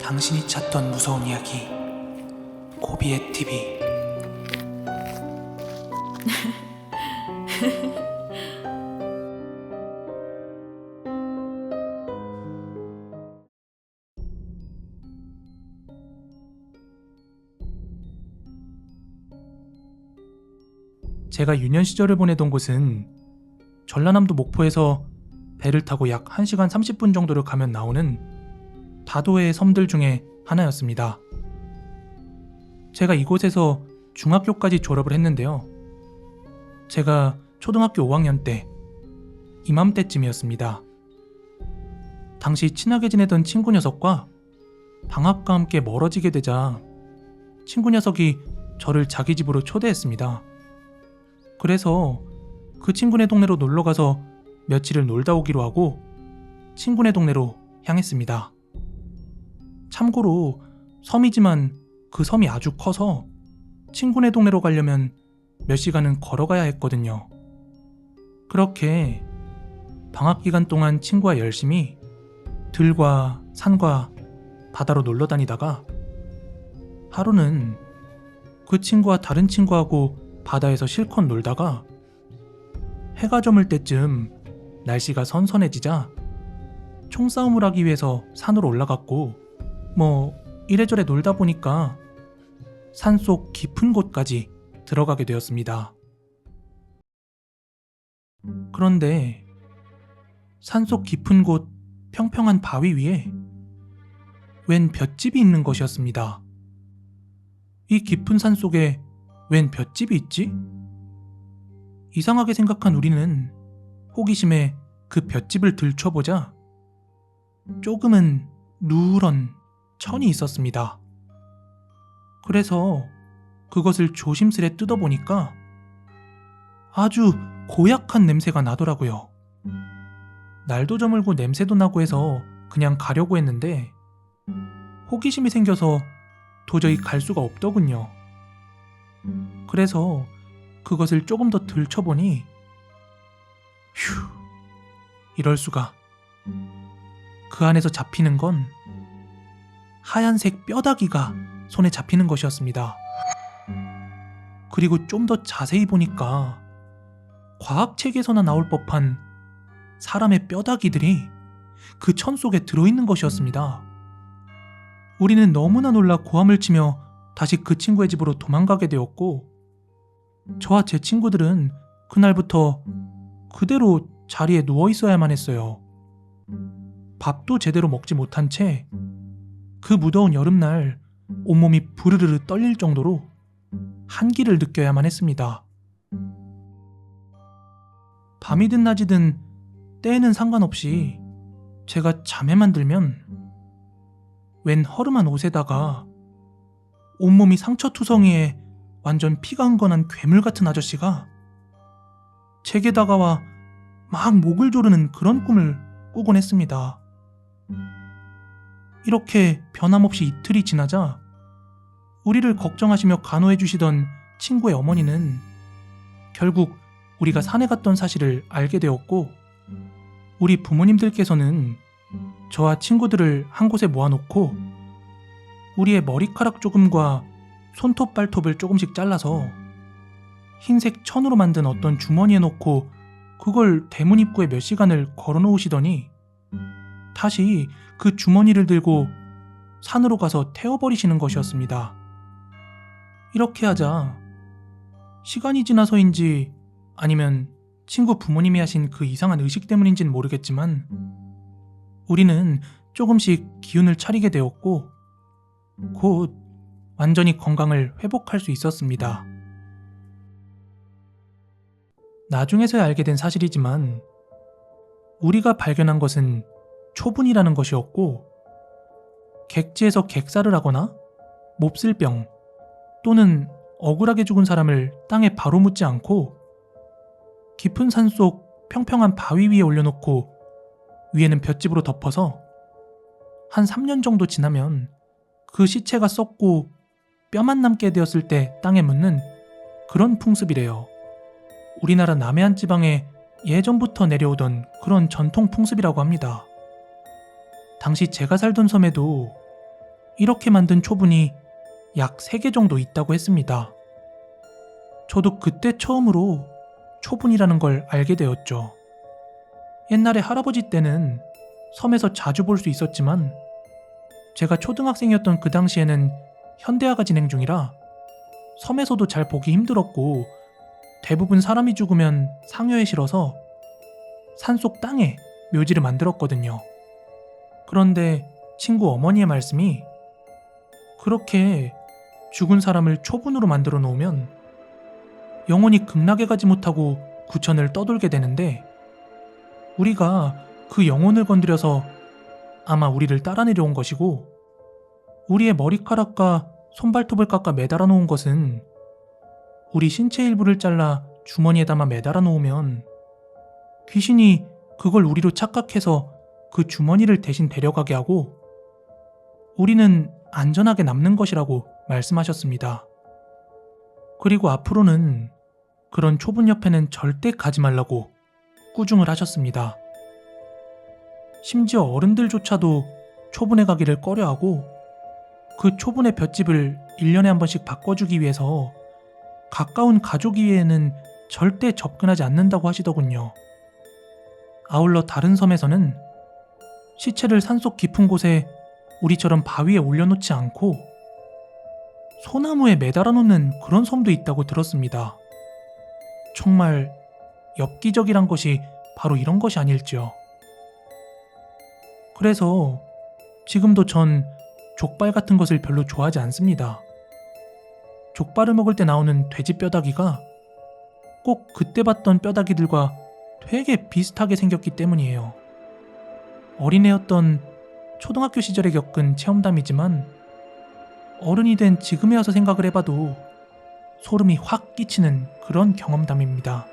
당신이 찾던 무서운 이야기 고비의 TV. 제가 유년 시절을 보내던 곳은 전라남도 목포에서 배를 타고 약 1시간 30분 정도를 가면 나오는 다도해의 섬들 중에 하나였습니다. 제가 이곳에서 중학교까지 졸업을 했는데요. 제가 초등학교 5학년 때 이맘때쯤이었습니다. 당시 친하게 지내던 친구 녀석과 방학과 함께 멀어지게 되자 친구 녀석이 저를 자기 집으로 초대했습니다. 그래서 그 친구네 동네로 놀러가서 며칠을 놀다 오기로 하고 친구네 동네로 향했습니다. 참고로 섬이지만 그 섬이 아주 커서 친구네 동네로 가려면 몇 시간은 걸어가야 했거든요. 그렇게 방학 기간 동안 친구와 열심히 들과 산과 바다로 놀러 다니다가 하루는 그 친구와 다른 친구하고 바다에서 실컷 놀다가 해가 저물 때쯤 날씨가 선선해지자 총싸움을 하기 위해서 산으로 올라갔고 이래저래 놀다 보니까 산속 깊은 곳까지 들어가게 되었습니다. 그런데 산속 깊은 곳 평평한 바위 위에 웬 볏집이 있는 것이었습니다. 이 깊은 산 속에 웬 볏집이 있지? 이상하게 생각한 우리는 호기심에 그 볏집을 들춰보자 조금은 누런 천이 있었습니다. 그래서 그것을 조심스레 뜯어보니까 아주 고약한 냄새가 나더라고요. 날도 저물고 냄새도 나고 해서 그냥 가려고 했는데 호기심이 생겨서 도저히 갈 수가 없더군요. 그래서 그것을 조금 더 들춰보니 휴, 이럴 수가. 그 안에서 잡히는 건 하얀색 뼈다귀가 손에 잡히는 것이었습니다. 그리고 좀 더 자세히 보니까 과학책에서나 나올 법한 사람의 뼈다귀들이 그 천 속에 들어있는 것이었습니다. 우리는 너무나 놀라 고함을 치며 다시 그 친구의 집으로 도망가게 되었고, 저와 제 친구들은 그날부터 그대로 자리에 누워 있어야만 했어요. 밥도 제대로 먹지 못한 채 그 무더운 여름날 온몸이 부르르르 떨릴 정도로 한기를 느껴야만 했습니다. 밤이든 낮이든 때에는 상관없이 제가 잠에만 들면 웬 허름한 옷에다가 온몸이 상처투성이에 완전 피가 흥건한 괴물 같은 아저씨가 제게 다가와 막 목을 조르는 그런 꿈을 꾸곤 했습니다. 이렇게 변함없이 이틀이 지나자 우리를 걱정하시며 간호해 주시던 친구의 어머니는 결국 우리가 산에 갔던 사실을 알게 되었고, 우리 부모님들께서는 저와 친구들을 한 곳에 모아놓고 우리의 머리카락 조금과 손톱 발톱을 조금씩 잘라서 흰색 천으로 만든 어떤 주머니에 넣고 그걸 대문 입구에 몇 시간을 걸어 놓으시더니 다시 그 주머니를 들고 산으로 가서 태워버리시는 것이었습니다. 이렇게 하자 시간이 지나서인지 아니면 친구 부모님이 하신 그 이상한 의식 때문인지는 모르겠지만 우리는 조금씩 기운을 차리게 되었고 곧 완전히 건강을 회복할 수 있었습니다. 나중에서야 알게 된 사실이지만 우리가 발견한 것은 초분이라는 것이었고, 객지에서 객사를 하거나 몹쓸병 또는 억울하게 죽은 사람을 땅에 바로 묻지 않고 깊은 산속 평평한 바위 위에 올려놓고 위에는 볏짚으로 덮어서 한 3년 정도 지나면 그 시체가 썩고 뼈만 남게 되었을 때 땅에 묻는 그런 풍습이래요. 우리나라 남해안 지방에 예전부터 내려오던 그런 전통 풍습이라고 합니다. 당시 제가 살던 섬에도 이렇게 만든 초분이 약 3개 정도 있다고 했습니다. 저도 그때 처음으로 초분이라는 걸 알게 되었죠. 옛날에 할아버지 때는 섬에서 자주 볼 수 있었지만 제가 초등학생이었던 그 당시에는 현대화가 진행 중이라 섬에서도 잘 보기 힘들었고 대부분 사람이 죽으면 상여에 실어서 산속 땅에 묘지를 만들었거든요. 그런데 친구 어머니의 말씀이 그렇게 죽은 사람을 초분으로 만들어 놓으면 영혼이 극락에 가지 못하고 구천을 떠돌게 되는데 우리가 그 영혼을 건드려서 아마 우리를 따라 내려온 것이고 우리의 머리카락과 손발톱을 깎아 매달아 놓은 것은 우리 신체 일부를 잘라 주머니에 담아 매달아 놓으면 귀신이 그걸 우리로 착각해서 그 주머니를 대신 데려가게 하고 우리는 안전하게 남는 것이라고 말씀하셨습니다. 그리고 앞으로는 그런 초분 옆에는 절대 가지 말라고 꾸중을 하셨습니다. 심지어 어른들조차도 초분에 가기를 꺼려하고 그 초분의 볏집을 1년에 한 번씩 바꿔주기 위해서 가까운 가족 이외에는 절대 접근하지 않는다고 하시더군요. 아울러 다른 섬에서는 시체를 산속 깊은 곳에 우리처럼 바위에 올려놓지 않고 소나무에 매달아 놓는 그런 섬도 있다고 들었습니다. 정말 엽기적이란 것이 바로 이런 것이 아닐지요. 그래서 지금도 전 족발 같은 것을 별로 좋아하지 않습니다. 족발을 먹을 때 나오는 돼지 뼈다귀가 꼭 그때 봤던 뼈다귀들과 되게 비슷하게 생겼기 때문이에요. 어린애였던 초등학교 시절에 겪은 체험담이지만 어른이 된 지금에 와서 생각을 해봐도 소름이 확 끼치는 그런 경험담입니다.